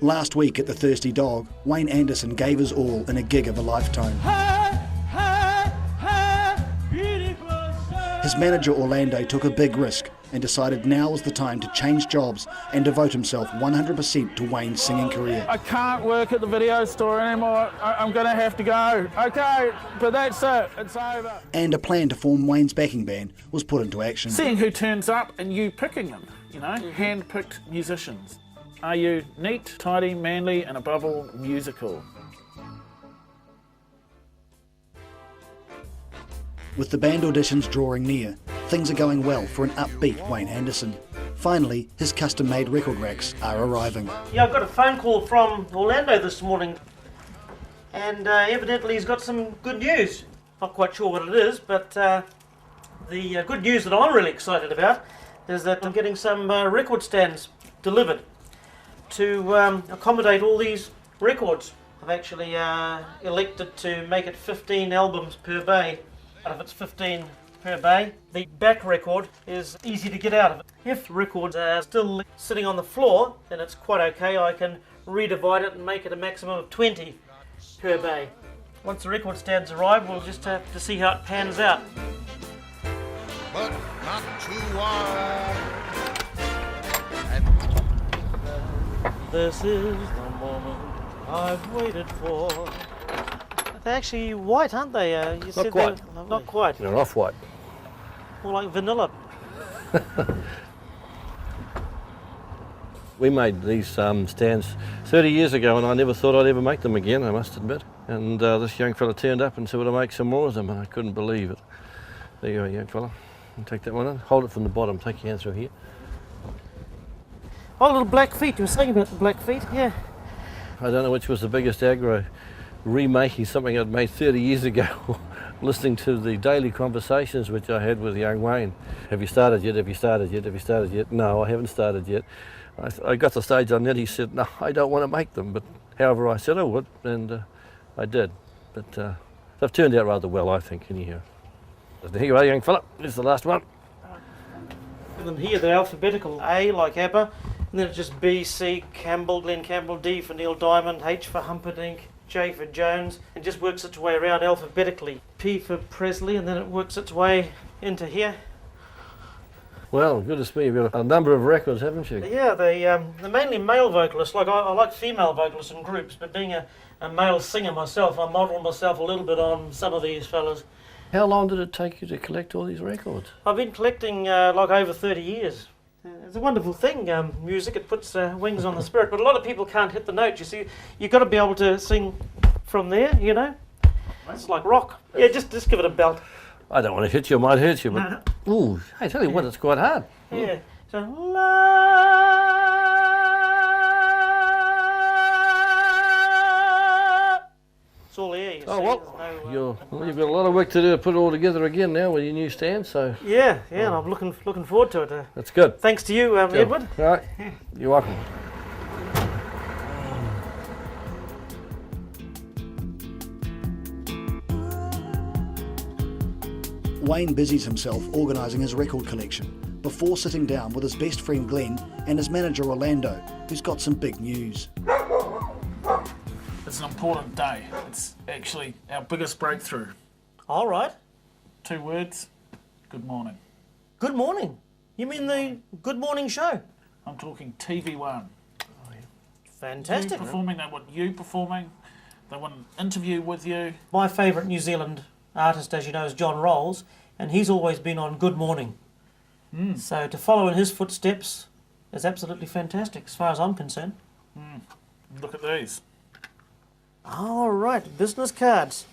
Last week at the Thirsty Dog, Wayne Anderson gave his all in a gig of a lifetime. His manager Orlando took a big risk and decided now was the time to change jobs and devote himself 100% to Wayne's singing career. I can't work at the video store anymore. I'm going to have to go. Okay, but that's it. It's over. And a plan to form Wayne's backing band was put into action. Seeing who turns up and you picking them, you know, hand-picked musicians. Are you neat, tidy, manly, and above all, musical? With the band auditions drawing near, things are going well for an upbeat Wayne Anderson. Finally, his custom-made record racks are arriving. Yeah, I got a phone call from Orlando this morning, and evidently he's got some good news. Not quite sure what it is, but the good news that I'm really excited about is that I'm getting some record stands delivered to accommodate all these records. I've actually elected to make it 15 albums per bay. Out of it's 15 per bay, the back record is easy to get out of it. If records are still sitting on the floor, then it's quite okay. I can redivide it and make it a maximum of 20 per bay. Once the record stands arrive, we'll just have to see how it pans out. But not too wide. This is the moment I've waited for. They're actually white, aren't they? You said quite. Not quite. They're off-white. More like vanilla. We made these stands 30 years ago and I never thought I'd ever make them again, I must admit. And this young fella turned up and said, would I make some more of them? And I couldn't believe it. There you go, young fella. And take that one in. Hold it from the bottom. Take your hand through here. Oh, little black feet. You were saying about the black feet, yeah. I don't know which was the biggest aggro. Remaking something I'd made 30 years ago, listening to the daily conversations which I had with young Wayne. Have you started yet? Have you started yet? Have you started yet? No, I haven't started yet. I got to the stage on it, he said, no, I don't want to make them. But however, I said I would, and I did. But they've turned out rather well, I think, anyhow. Here you are, young fella. Here's the last one. And then here, they're alphabetical. A, like ABBA, and then it's just B, C, Campbell, Glenn Campbell, D for Neil Diamond, H for Humperdinck, J for Jones, and just works its way around alphabetically. P for Presley, and then it works its way into here. Well, goodness me, you've got a number of records, haven't you? Yeah, they're mainly male vocalists. Like I like female vocalists in groups, but being a male singer myself, I modelled myself a little bit on some of these fellas. How long did it take you to collect all these records? I've been collecting like over 30 years. It's a wonderful thing, music. It puts wings on the spirit, but a lot of people can't hit the notes. You see, you've got to be able to sing from there, you know. It's like rock. Yeah, just give it a belt. I don't want to hit you, I might hurt you, but ooh, I tell you what, it's quite hard. Yeah. So, la. It's all there. You Oh see. well, you've got a lot of work to do to put it all together again now with your new stand. So yeah, and I'm looking forward to it. that's good. Thanks to you, Edward. All right, you're welcome. Wayne busies himself organising his record collection before sitting down with his best friend Glenn and his manager Orlando, who's got some big news. It's an important day. It's actually our biggest breakthrough. All right. 2 words, good morning. Good morning. You mean the Good Morning Show? I'm talking TV1. Fantastic. You performing, they want you performing, they want an interview with you. My favourite New Zealand artist, as you know, is John Rolls, and he's always been on Good Morning. So to follow in his footsteps is absolutely fantastic, as far as I'm concerned. Look at these. All right, business cards.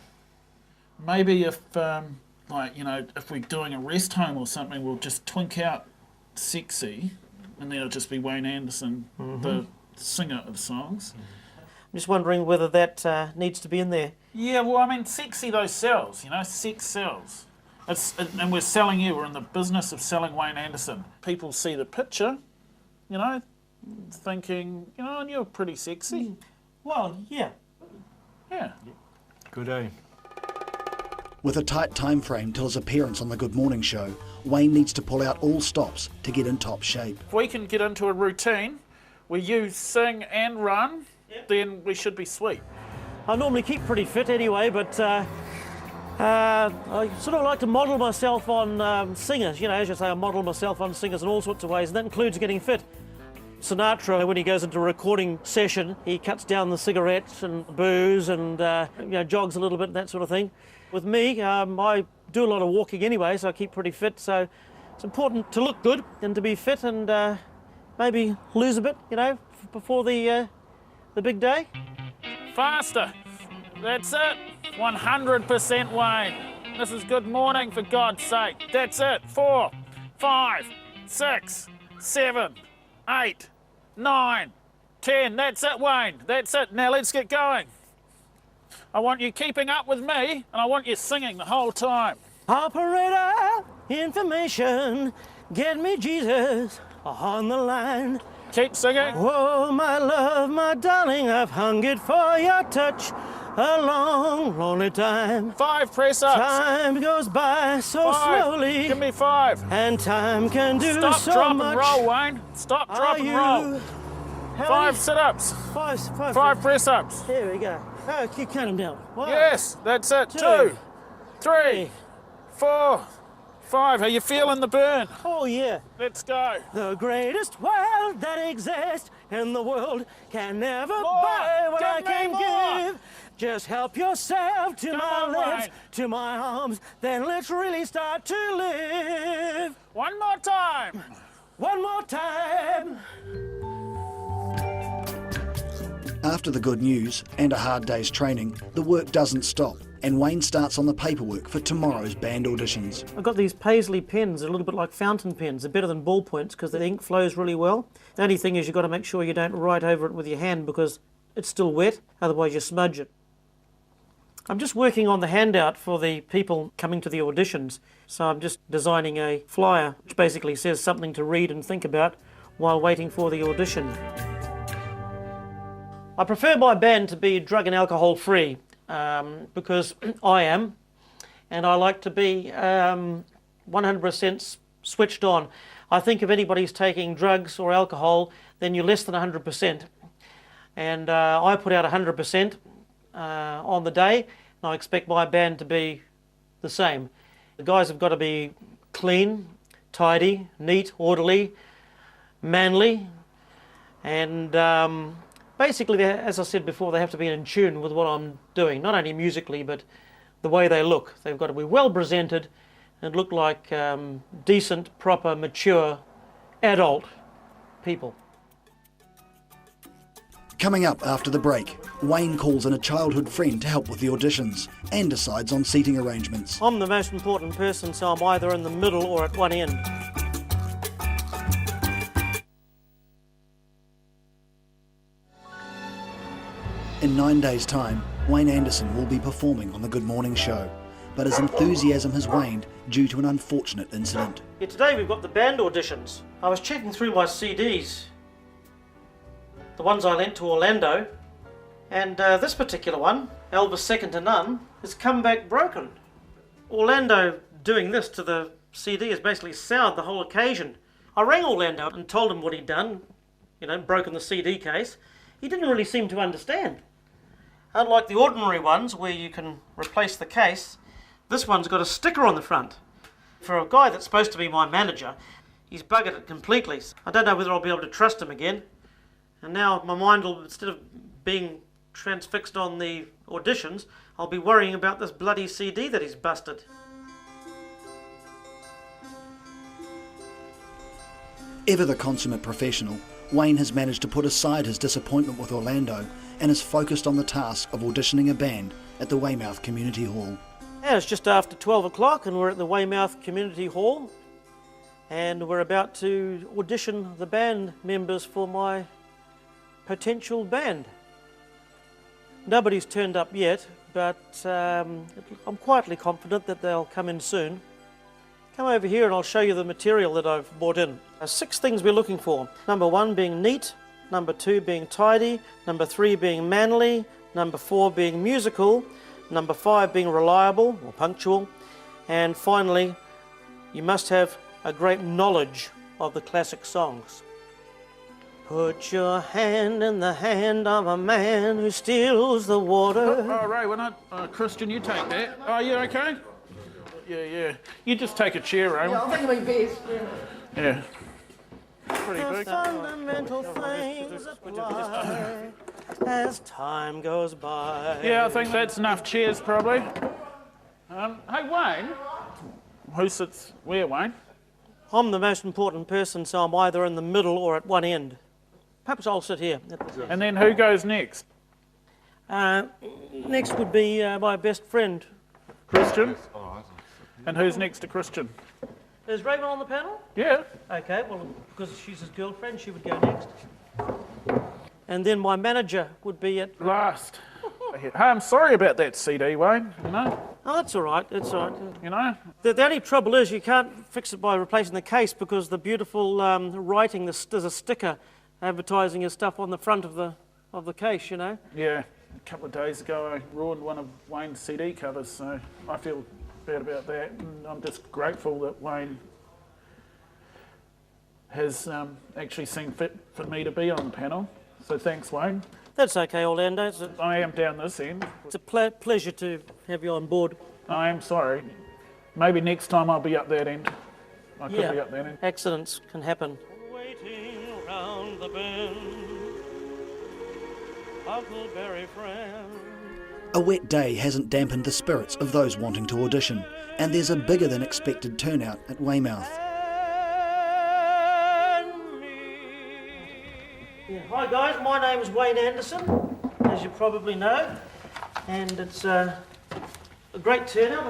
Maybe if, like, you know, if we're doing a rest home or something, we'll just twink out Sexy, and then it'll just be Wayne Anderson, the singer of songs. I'm just wondering whether that needs to be in there. Yeah, well, I mean, Sexy, those sells, you know, sex sells. And we're selling you, we're in the business of selling Wayne Anderson. People see the picture, you know, thinking, you know, and you're pretty sexy. Well, yeah. Yeah. Good day. With a tight time frame till his appearance on the Good Morning Show, Wayne needs to pull out all stops to get in top shape. If we can get into a routine where you sing and run, then we should be sweet. I normally keep pretty fit anyway, but I sort of like to model myself on singers. You know, as you say, I model myself on singers in all sorts of ways, and that includes getting fit. Sinatra, when he goes into a recording session, he cuts down the cigarettes and booze and jogs a little bit and that sort of thing. With me, I do a lot of walking anyway, so I keep pretty fit. So it's important to look good and to be fit and maybe lose a bit, before the big day. Faster. That's it. 100% Wayne. This is good morning, for God's sake. That's it. 4, 5, 6, 7, 8, 9, 10. That's it, Wayne. That's it. Now let's get going. I want you keeping up with me, and I want you singing the whole time. Operator, information, get me Jesus on the line. Keep singing. Oh, my love, my darling, I've hungered for your touch a long, lonely time. 5 press-ups. Time goes by so 5. slowly, Give me 5. and time can do Stop, so drop, much. and roll, Wayne. Stop, drop, and roll. How 5 many? sit-ups. 5 press-ups. There we go. Oh, you count them down. 1, Yes, that's it. 2, 2, 3, 4, 5. Are you feeling the burn? Oh, yeah. Let's go. The greatest world that exists in the world can never More. buy what I Give me can more. give. Just help yourself to Come my on, lips, Wayne. to my arms, then let's really start to live. One more time. One more time. After the good news and a hard day's training, the work doesn't stop, and Wayne starts on the paperwork for tomorrow's band auditions. I've got these Paisley pens, a little bit like fountain pens. They're better than ballpoints because the ink flows really well. The only thing is you've got to make sure you don't write over it with your hand because it's still wet, otherwise you smudge it. I'm just working on the handout for the people coming to the auditions, so I'm just designing a flyer which basically says something to read and think about while waiting for the audition. I prefer my band to be drug and alcohol free because I am, and I like to be 100% switched on. I think if anybody's taking drugs or alcohol, then you're less than 100%. And I put out 100% on the day, and I expect my band to be the same. The guys have got to be clean, tidy, neat, orderly, manly, and basically, as I said before, they have to be in tune with what I'm doing, not only musically, but the way they look. They've got to be well presented and look like decent, proper, mature, adult people. Coming up after the break, Wayne calls in a childhood friend to help with the auditions and decides on seating arrangements. I'm the most important person, so I'm either in the middle or at one end. In 9 days' time, Wayne Anderson will be performing on the Good Morning Show, but his enthusiasm has waned due to an unfortunate incident. Yeah, today we've got the band auditions. I was checking through my CDs, the ones I lent to Orlando, and this particular one, Elvis Second to None, has come back broken. Orlando doing this to the CD has basically soured the whole occasion. I rang Orlando and told him what he'd done, broken the CD case. He didn't really seem to understand. Unlike the ordinary ones where you can replace the case, this one's got a sticker on the front. For a guy that's supposed to be my manager, he's buggered it completely. I don't know whether I'll be able to trust him again. And now my mind will, instead of being transfixed on the auditions, I'll be worrying about this bloody CD that he's busted. Ever the consummate professional, Wayne has managed to put aside his disappointment with Orlando and is focused on the task of auditioning a band at the Weymouth Community Hall. Yeah, it's just after 12 o'clock and we're at the Weymouth Community Hall and we're about to audition the band members for my potential band. Nobody's turned up yet, but I'm quietly confident that they'll come in soon. Come over here and I'll show you the material that I've brought in. 6 things we're looking for. Number 1 being neat, number 2 being tidy, number 3 being manly, number 4 being musical, number 5 being reliable or punctual, and finally, you must have a great knowledge of the classic songs. Put your hand in the hand of a man who steals the water. Oh, Ray, we're not... Christian, you take that. Oh, you okay? Yeah. You just take a chair, Ray. Yeah, I'll take my best. Yeah. Pretty The big. fundamental things apply as time goes by. Yeah, I think that's enough chairs, probably. Hey, Wayne. Who sits where, Wayne? I'm the most important person, so I'm either in the middle or at one end. Perhaps I'll sit here. And then who goes next? Next would be my best friend. Christian? And who's next to Christian? Is Raymond on the panel? Yeah. Okay, well, because she's his girlfriend, she would go next. And then my manager would be at... Last. Hey, I'm sorry about that CD, Wayne, you know? Oh, that's all right, it's all right. You know? The only trouble is you can't fix it by replacing the case because the beautiful writing, there's a sticker advertising his stuff on the front of the case, you know? Yeah. A couple of days ago, I ruined one of Wayne's CD covers, so I feel bad about that. And I'm just grateful that Wayne has actually seen fit for me to be on the panel. So thanks, Wayne. That's okay, Orlando. I am down this end. It's a pleasure to have you on board. I am sorry. Maybe next time I'll be up that end. I could be up that end. Accidents can happen. Waiting round the bend, Huckleberry friend. A wet day hasn't dampened the spirits of those wanting to audition, and there's a bigger than expected turnout at Weymouth. Yeah. Hi guys, my name is Wayne Anderson, as you probably know, and it's a great turnout.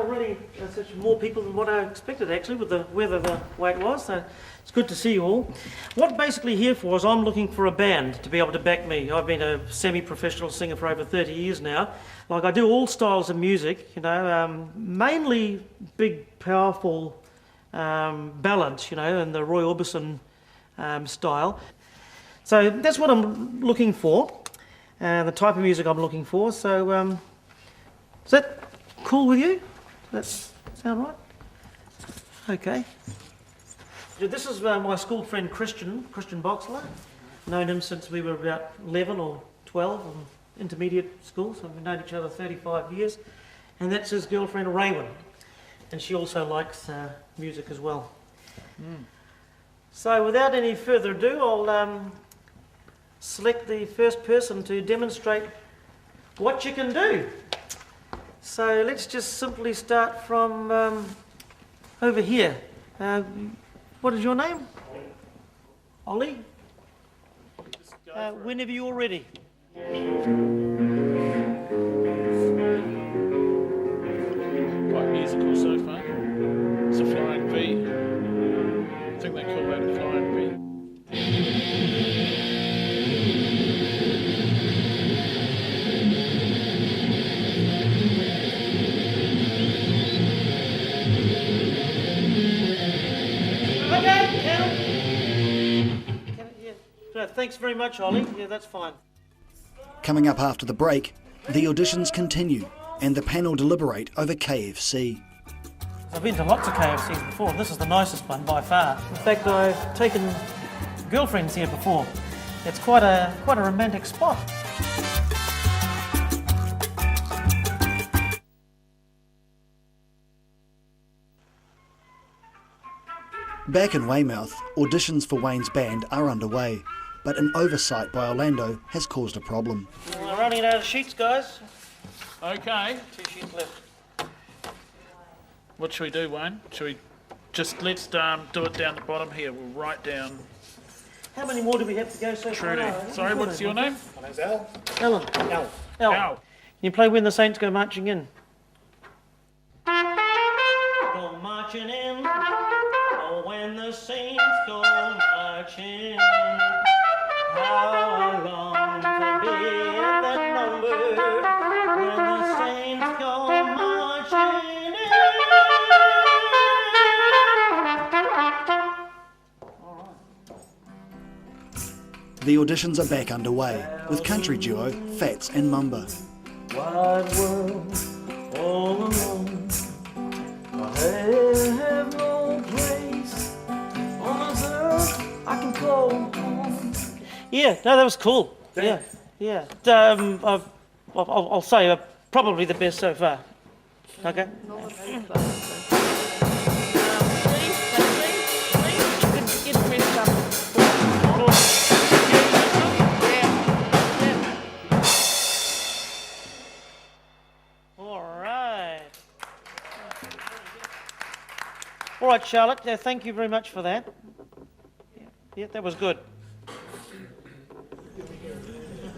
Such more people than what I expected actually, with the weather the way it was. So it's good to see you all. What I'm basically here for is I'm looking for a band to be able to back me. I've been a semi-professional singer for over 30 years now. Like I do all styles of music, you know, mainly big, powerful ballads, you know, in the Roy Orbison style. So that's what I'm looking for, the type of music I'm looking for. So is that cool with you? Does that sound right? Okay. This is my school friend Christian Boxler. Known him since we were about 11 or 12 in intermediate school, so we've known each other 35 years. And that's his girlfriend Raywin, and she also likes music as well. So without any further ado, I'll select the first person to demonstrate what you can do. So let's just simply start from over here. What is your name? Ollie? Whenever you're ready. Quite musical so far. It's a flying V. I think they call that a flying V. Thanks very much, Ollie. Yeah, that's fine. Coming up after the break, the auditions continue and the panel deliberate over KFC. I've been to lots of KFCs before. This is the nicest one by far. In fact, I've taken girlfriends here before. It's quite a romantic spot. Back in Weymouth, auditions for Wayne's band are underway, but an oversight by Orlando has caused a problem. We're running out of sheets, guys. Okay. 2 sheets left. What should we do, Wayne? Should we just let's do it down the bottom here. We'll write down How many more do we have to go so far? Trudy. Sorry, what's your name? My name's Al. Ellen. Al. Al. Al. Can you play When the Saints Go Marching In? Go marching in. Oh, when the saints go marching in. How I long to be at that number. When the saints go marching in. The auditions are back underway, with country duo Fats and Mumba. Wide world, all alone. I have no place on this earth I can call home. Yeah, no, that was cool. Yeah, yeah. I'll say probably the best so far. Okay. All right, Charlotte, thank you very much for that. Yeah, that was good.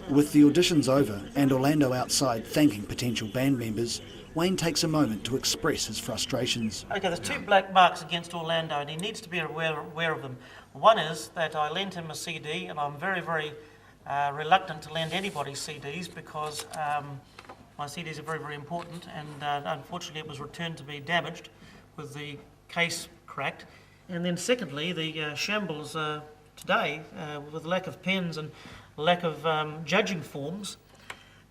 With the auditions over and Orlando outside thanking potential band members, Wayne takes a moment to express his frustrations. Okay, there's 2 black marks against Orlando, and he needs to be aware of them. One is that I lent him a CD, and I'm very, very reluctant to lend anybody CDs because my CDs are very, very important, and unfortunately it was returned to be damaged with the case cracked. And then secondly, the shambles today, with lack of pens and lack of judging forms,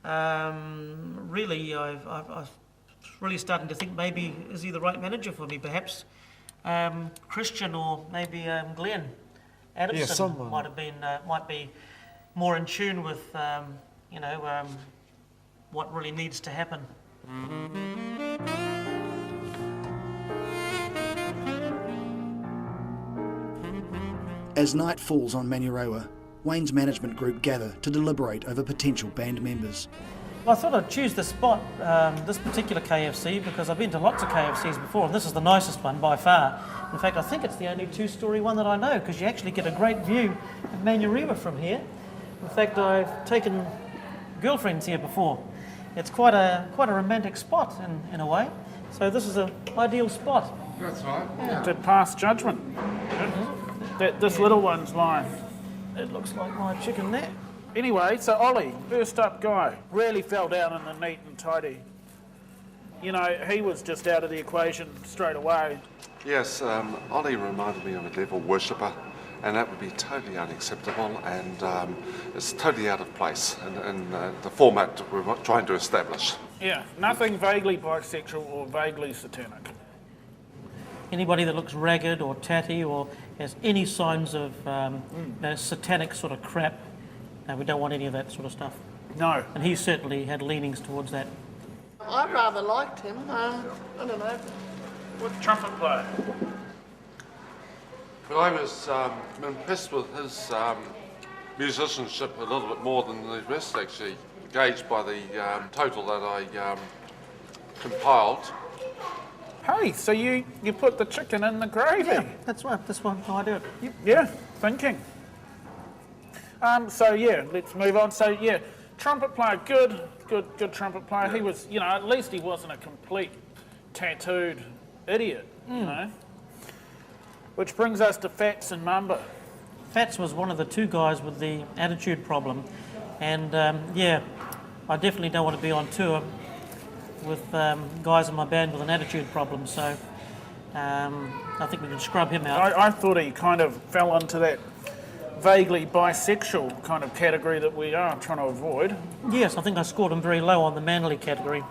really I've really starting to think maybe is he the right manager for me? Perhaps Christian or maybe Glenn Adamson might be more in tune with what really needs to happen. As night falls on Manurewa, Wayne's management group gather to deliberate over potential band members. Well, I thought I'd choose this spot, this particular KFC, because I've been to lots of KFCs before, and this is the nicest one by far. In fact, I think it's the only 2-story one that I know, because you actually get a great view of Manurewa from here. In fact, I've taken girlfriends here before. It's quite a romantic spot in a way. So this is an ideal spot. That's right. Yeah. To pass judgment. This little one's mine. It looks like my chicken there. Anyway, so Ollie, first up guy, really fell down in the neat and tidy. You know, he was just out of the equation straight away. Yes, Ollie reminded me of a devil worshipper, and that would be totally unacceptable, and it's totally out of place in the format that we're trying to establish. Yeah, nothing vaguely bisexual or vaguely satanic. Anybody that looks ragged or tatty or has any signs of satanic sort of crap, we don't want any of that sort of stuff. No. And he certainly had leanings towards that. I rather liked him. I don't know. What trumpet player? But I was impressed with his musicianship a little bit more than the rest, actually, gauged by the total that I compiled. Hey, so you put the chicken in the gravy? Yeah, that's right. That's why I do it. Yeah, thinking. So yeah, let's move on. So yeah, trumpet player, good trumpet player. He was, you know, at least he wasn't a complete tattooed idiot, you know. Which brings us to Fats and Mamba. Fats was one of the 2 guys with the attitude problem, and yeah, I definitely don't want to be on tour with guys in my band with an attitude problem, so I think we can scrub him out. I thought he kind of fell into that vaguely bisexual kind of category that we are trying to avoid. Yes, I think I scored him very low on the manly category.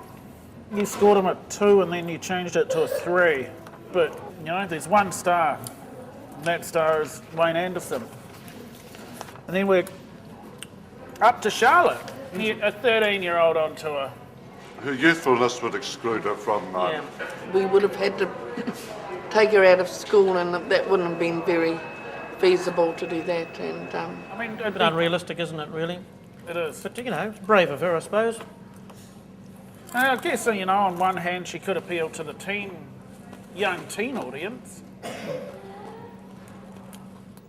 You scored him at 2 and then you changed it to a 3. But, you know, there's 1 star. And that star is Wayne Anderson. And then we're up to Charlotte, a 13-year-old on tour. Her youthfulness would exclude her from... We would have had to take her out of school, and that wouldn't have been very feasible to do that. And I mean, a bit unrealistic, isn't it, really? It is. But, you know, it's brave of her, I suppose. I guess, you know, on one hand, she could appeal to the young teen audience.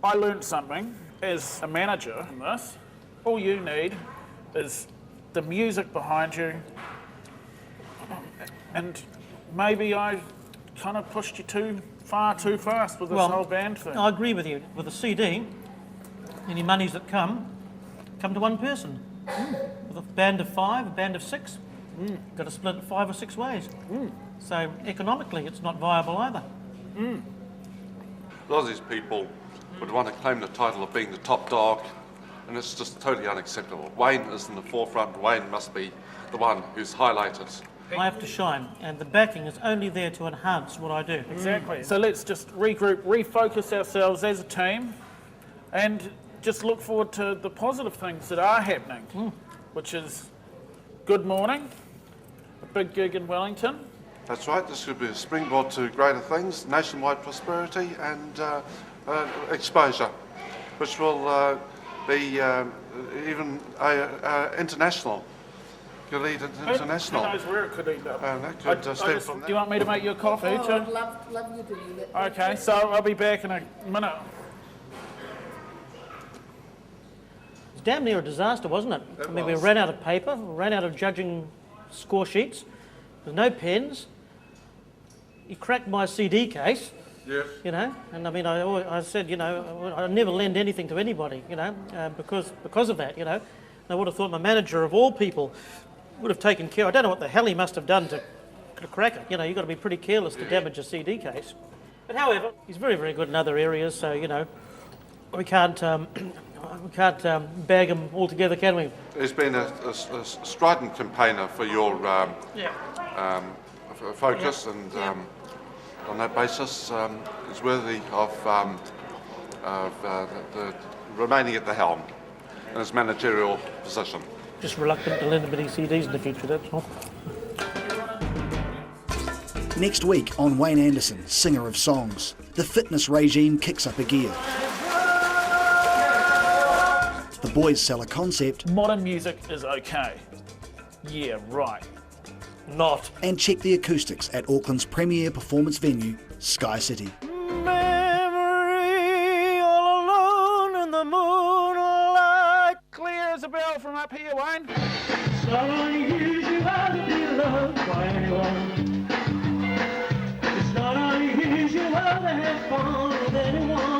I learned something as a manager in this. All you need is the music behind you, and maybe I kind of pushed you too fast with this whole band thing. I agree with you. With a CD, any monies that come to one person. With a band of 5, a band of 6, got to split it 5 or 6 ways. So economically, it's not viable either. A lot of these people would want to claim the title of being the top dog, and it's just totally unacceptable. Wayne is in the forefront. Wayne must be the one who's highlighted. I have to shine, and the backing is only there to enhance what I do. Exactly. So let's just regroup, refocus ourselves as a team, and just look forward to the positive things that are happening, which is Good Morning, a big gig in Wellington. That's right, this could be a springboard to greater things, nationwide prosperity and exposure, which will be even international. Could lead international. Who knows where it could end up? And that could stem from Do you want me to make you a coffee too? I'd love you to do that. Okay, so I'll be back in a minute. It's damn near a disaster, wasn't it? It I mean, we was. ran out of paper, we ran out of judging score sheets, there's no pens. You cracked my CD case, Yes. you know, and I mean, I said, you know, I never lend anything to anybody, you know, because of that, you know. And I would have thought my manager of all people would have taken care. I don't know what the hell he must have done to crack it. You know, you've got to be pretty careless to damage a CD case. But however, he's very, very good in other areas, so, you know, we can't bag him altogether, can we? There's been a strident campaigner for your focus, and on that basis, is worthy of the remaining at the helm in his managerial position. Just reluctant to lend him any CDs in the future, that's all. Next week on Wayne Anderson, singer of songs, the fitness regime kicks up a gear. The boys sell a concept Modern music is okay. Yeah, right. Not. and check the acoustics at Auckland's premier performance venue, Sky City. Memory all alone in the moonlight. Clear as a bell from up here, Wayne. So unusual to be loved by anyone. It's not unusual to have fun with anyone.